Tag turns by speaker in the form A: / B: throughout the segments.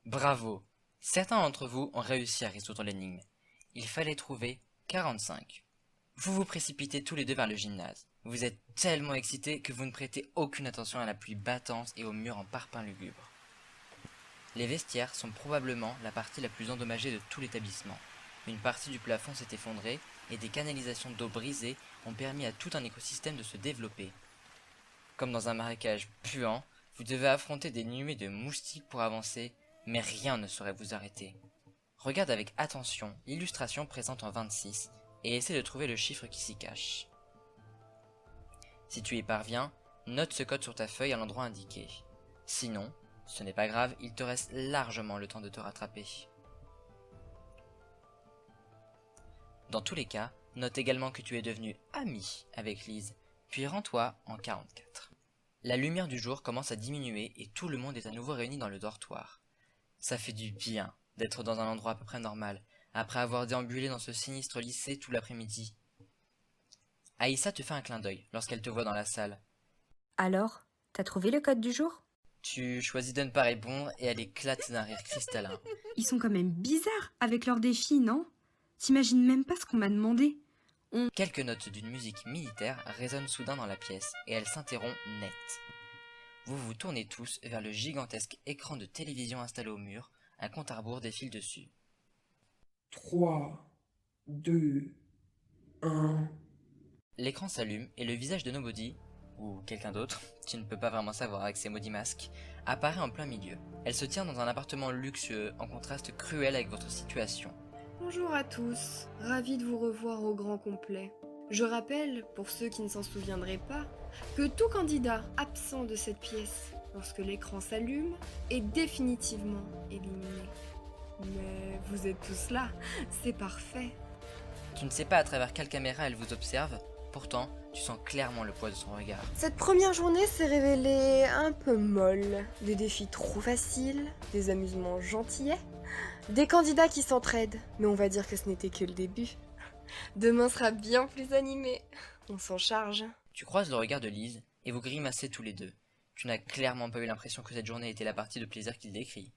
A: Bravo! Certains d'entre vous ont réussi à résoudre l'énigme. Il fallait trouver 45. Vous vous précipitez tous les deux vers le gymnase. Vous êtes tellement excités que vous ne prêtez aucune attention à la pluie battante et aux murs en parpaing lugubre. Les vestiaires sont probablement la partie la plus endommagée de tout l'établissement. Une partie du plafond s'est effondrée et des canalisations d'eau brisées ont permis à tout un écosystème de se développer. Comme dans un marécage puant, vous devez affronter des nuées de moustiques pour avancer, mais rien ne saurait vous arrêter. Regarde avec attention l'illustration présente en 26 et essaie de trouver le chiffre qui s'y cache. Si tu y parviens, note ce code sur ta feuille à l'endroit indiqué. Sinon, ce n'est pas grave, il te reste largement le temps de te rattraper. Dans tous les cas, note également que tu es devenu ami avec Lise, puis rends-toi en 44. La lumière du jour commence à diminuer et tout le monde est à nouveau réuni dans le dortoir. Ça fait du bien d'être dans un endroit à peu près normal, après avoir déambulé dans ce sinistre lycée tout l'après-midi. Aïssa te fait un clin d'œil lorsqu'elle te voit dans la salle.
B: Alors, t'as trouvé le code du jour?
A: Tu choisis de ne pas répondre et elle éclate d'un rire cristallin.
B: Ils sont quand même bizarres avec leurs défis, non? T'imagines même pas ce qu'on m'a demandé.
A: Quelques notes d'une musique militaire résonnent soudain dans la pièce et elle s'interrompt net. Vous vous tournez tous vers le gigantesque écran de télévision installé au mur, un compte à rebours défile dessus.
C: 3, 2, 1.
A: L'écran s'allume et le visage de Nobody, ou quelqu'un d'autre, tu ne peux pas vraiment savoir avec ses maudits masques, apparaît en plein milieu. Elle se tient dans un appartement luxueux, en contraste cruel avec votre situation.
D: Bonjour à tous, ravi de vous revoir au grand complet. Je rappelle, pour ceux qui ne s'en souviendraient pas, que tout candidat absent de cette pièce, lorsque l'écran s'allume, est définitivement éliminé. Mais vous êtes tous là, c'est parfait.
A: Tu ne sais pas à travers quelle caméra elle vous observe, pourtant tu sens clairement le poids de son regard.
D: Cette première journée s'est révélée un peu molle. Des défis trop faciles, des amusements gentillets, des candidats qui s'entraident, mais on va dire que ce n'était que le début. Demain sera bien plus animé. On s'en charge.
A: Tu croises le regard de Lise et vous grimacez tous les deux. Tu n'as clairement pas eu l'impression que cette journée était la partie de plaisir qu'il décrit.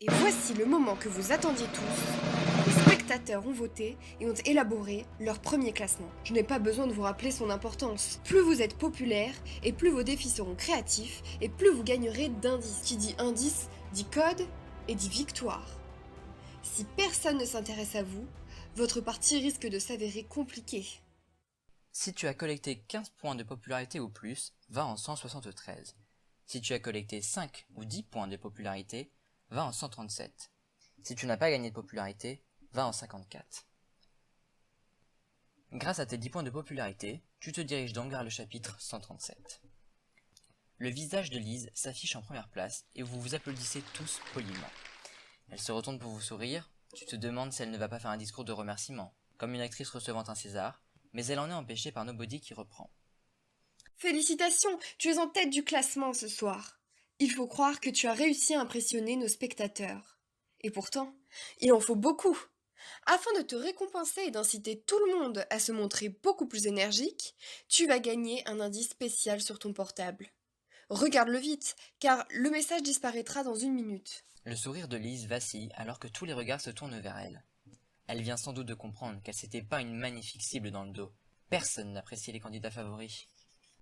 D: Et voici le moment que vous attendiez tous. Les spectateurs ont voté et ont élaboré leur premier classement. Je n'ai pas besoin de vous rappeler son importance. Plus vous êtes populaire, et plus vos défis seront créatifs, et plus vous gagnerez d'indices. Qui dit indice, dit code, et dit victoire. Si personne ne s'intéresse à vous, votre partie risque de s'avérer compliquée.
A: Si tu as collecté 15 points de popularité ou plus, va en 173. Si tu as collecté 5 ou 10 points de popularité, va en 137. Si tu n'as pas gagné de popularité, va en 54. Grâce à tes 10 points de popularité, tu te diriges donc vers le chapitre 137. Le visage de Lise s'affiche en première place et vous vous applaudissez tous poliment. Elle se retourne pour vous sourire, tu te demandes si elle ne va pas faire un discours de remerciement, comme une actrice recevant un César, mais elle en est empêchée par Nobody qui reprend.
D: Félicitations, tu es en tête du classement ce soir. Il faut croire que tu as réussi à impressionner nos spectateurs. Et pourtant, il en faut beaucoup. Afin de te récompenser et d'inciter tout le monde à se montrer beaucoup plus énergique, tu vas gagner un indice spécial sur ton portable. Regarde-le vite, car le message disparaîtra dans 1 minute.
A: Le sourire de Lise vacille alors que tous les regards se tournent vers elle. Elle vient sans doute de comprendre qu'elle s'était pas une magnifique cible dans le dos. Personne n'appréciait les candidats favoris.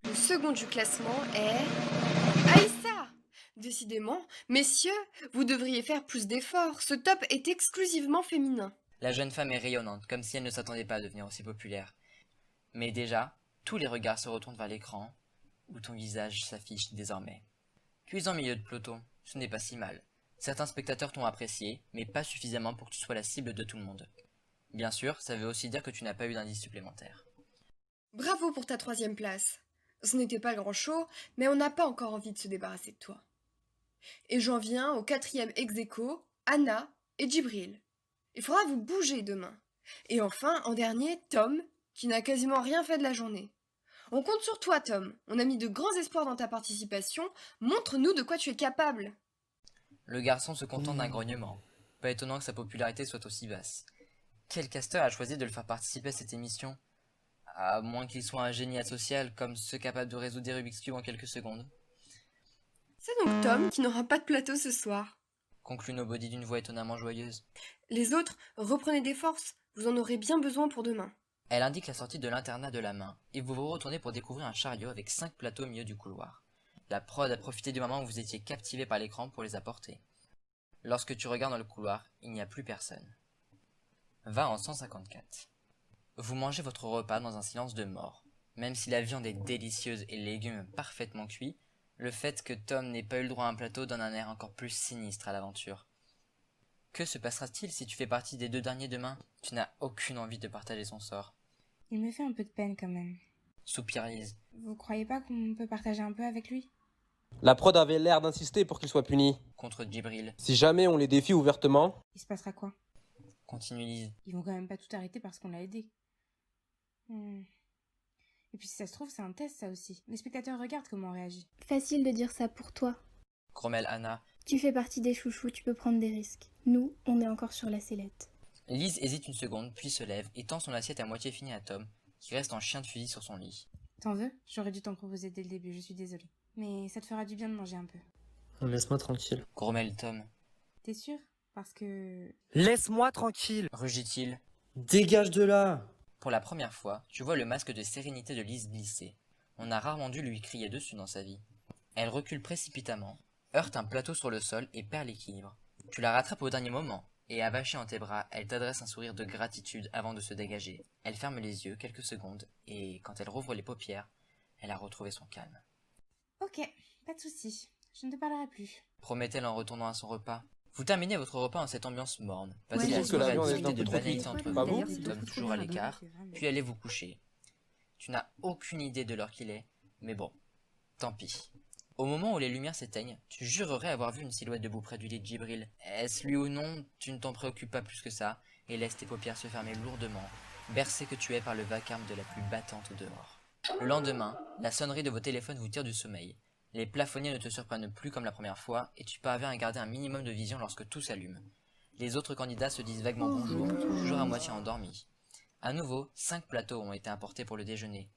D: Le second du classement est... Aïssa! Décidément, messieurs, vous devriez faire plus d'efforts. Ce top est exclusivement féminin.
A: La jeune femme est rayonnante, comme si elle ne s'attendait pas à devenir aussi populaire. Mais déjà, tous les regards se retournent vers l'écran, où ton visage s'affiche désormais. Tu es en milieu de peloton, ce n'est pas si mal. Certains spectateurs t'ont apprécié, mais pas suffisamment pour que tu sois la cible de tout le monde. Bien sûr, ça veut aussi dire que tu n'as pas eu d'indice supplémentaire.
D: Bravo pour ta 3e place. Ce n'était pas grand show, mais on n'a pas encore envie de se débarrasser de toi. Et j'en viens au 4e ex-aequo, Anna et Djibril. Il faudra vous bouger demain. Et enfin, en dernier, Tom, qui n'a quasiment rien fait de la journée. On compte sur toi, Tom. On a mis de grands espoirs dans ta participation. Montre-nous de quoi tu es capable.
A: Le garçon se contente d'un grognement. Pas étonnant que sa popularité soit aussi basse. Quel casteur a choisi de le faire participer à cette émission? À moins qu'il soit un génie asocial comme ceux capables de résoudre des Rubik's Cube en quelques secondes.
D: C'est donc Tom qui n'aura pas de plateau ce soir.
A: conclut Nobody d'une voix étonnamment joyeuse.
D: Les autres, reprenez des forces, vous en aurez bien besoin pour demain.
A: Elle indique la sortie de l'internat de la main, et vous vous retournez pour découvrir un chariot avec 5 plateaux au milieu du couloir. La prod a profité du moment où vous étiez captivé par l'écran pour les apporter. Lorsque tu regardes dans le couloir, il n'y a plus personne. Va en 154. Vous mangez votre repas dans un silence de mort. Même si la viande est délicieuse et les légumes parfaitement cuits, le fait que Tom n'ait pas eu le droit à un plateau donne un air encore plus sinistre à l'aventure. Que se passera-t-il si tu fais partie des 2 derniers demain? Tu n'as aucune envie de partager son sort.
B: Il me fait un peu de peine quand même.
A: Soupire Lise.
B: Vous croyez pas qu'on peut partager un peu avec lui?
E: La prod avait l'air d'insister pour qu'il soit puni.
A: Contre Djibril.
E: Si jamais on les défie ouvertement,
B: Il se passera quoi?
A: Continue Lise.
B: Ils vont quand même pas tout arrêter parce qu'on l'a aidé. Et puis si ça se trouve, c'est un test ça aussi. Les spectateurs regardent comment on réagit.
F: Facile de dire ça pour toi.
A: Grommelle Anna.
F: Tu fais partie des chouchous, tu peux prendre des risques. Nous, on est encore sur la sellette.
A: Lise hésite une seconde, puis se lève et tend son assiette à moitié finie à Tom, qui reste en chien de fusil sur son lit.
B: T'en veux? J'aurais dû t'en proposer dès le début, je suis désolée. Mais ça te fera du bien de manger un peu.
G: Laisse-moi tranquille.
A: Grommelle Tom.
B: T'es sûr? Parce que...
G: Laisse-moi tranquille.
A: Rugit-il.
G: Dégage de là.
A: Pour la première fois, tu vois le masque de sérénité de Lise glisser. On a rarement dû lui crier dessus dans sa vie. Elle recule précipitamment, heurte un plateau sur le sol et perd l'équilibre. Tu la rattrapes au dernier moment, et avachée en tes bras, elle t'adresse un sourire de gratitude avant de se dégager. Elle ferme les yeux quelques secondes, et quand elle rouvre les paupières, elle a retrouvé son calme.
B: Ok, pas de soucis. Je ne te parlerai plus.
A: Promet-elle en retournant à son repas. Vous terminez votre repas en cette ambiance morne,
E: Ouais,
A: passez
E: je
A: la
E: trouve que la
A: soirée à
E: viande est
A: discuter
E: un peu
A: de
E: trop
A: banalités
E: cuite.
A: entre
E: Pas
A: vous,
E: vous
A: Tom toujours à l'écart, puis allez vous coucher. Tu n'as aucune idée de l'heure qu'il est, mais bon, tant pis. Au moment où les lumières s'éteignent, tu jurerais avoir vu une silhouette debout près du lit de Djibril. Est-ce lui ou non, tu ne t'en préoccupes pas plus que ça, et laisses tes paupières se fermer lourdement, bercé que tu es par le vacarme de la pluie battante dehors. Le lendemain, la sonnerie de vos téléphones vous tire du sommeil. Les plafonniers ne te surprennent plus comme la première fois, et tu parviens à garder un minimum de vision lorsque tout s'allume. Les autres candidats se disent vaguement bonjour, toujours à moitié endormis. À nouveau, 5 plateaux ont été importés pour le déjeuner.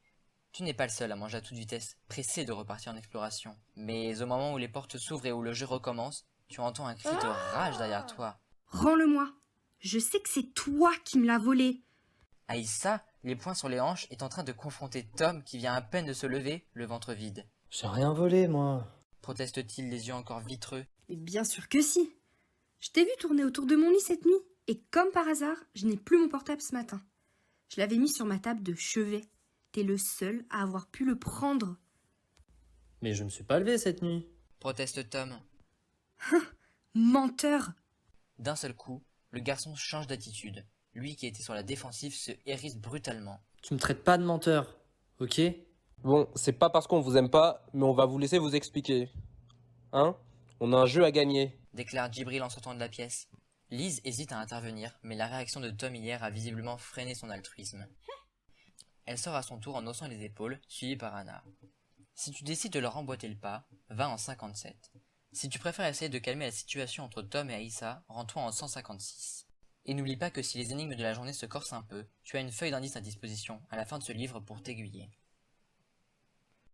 A: Tu n'es pas le seul à manger à toute vitesse, pressé de repartir en exploration. Mais au moment où les portes s'ouvrent et où le jeu recommence, tu entends un cri de rage derrière toi.
B: Rends-le-moi. Je sais que c'est toi qui me l'as volé.
A: Aïssa, les poings sur les hanches, est en train de confronter Tom qui vient à peine de se lever, le ventre vide.
G: J'ai rien volé, moi.
A: Proteste-t-il, les yeux encore vitreux.
B: Mais bien sûr que si. Je t'ai vu tourner autour de mon lit cette nuit, et comme par hasard, je n'ai plus mon portable ce matin. Je l'avais mis sur ma table de chevet. T'es le seul à avoir pu le prendre.
G: Mais je me suis pas levé cette nuit.
A: Proteste Tom.
B: Menteur.
A: D'un seul coup, le garçon change d'attitude. Lui qui était sur la défensive se hérisse brutalement.
G: Tu me traites pas de menteur, ok?
E: bon, c'est pas parce qu'on vous aime pas, mais on va vous laisser vous expliquer. Hein? On a un jeu à gagner.
A: Déclare Djibril en sortant de la pièce. Lise hésite à intervenir, mais la réaction de Tom hier a visiblement freiné son altruisme. Elle sort à son tour en haussant les épaules, suivie par Anna. Si tu décides de leur emboîter le pas, va en 57. Si tu préfères essayer de calmer la situation entre Tom et Aïssa, rends-toi en 156. Et n'oublie pas que si les énigmes de la journée se corsent un peu, tu as une feuille d'indice à disposition à la fin de ce livre pour t'aiguiller.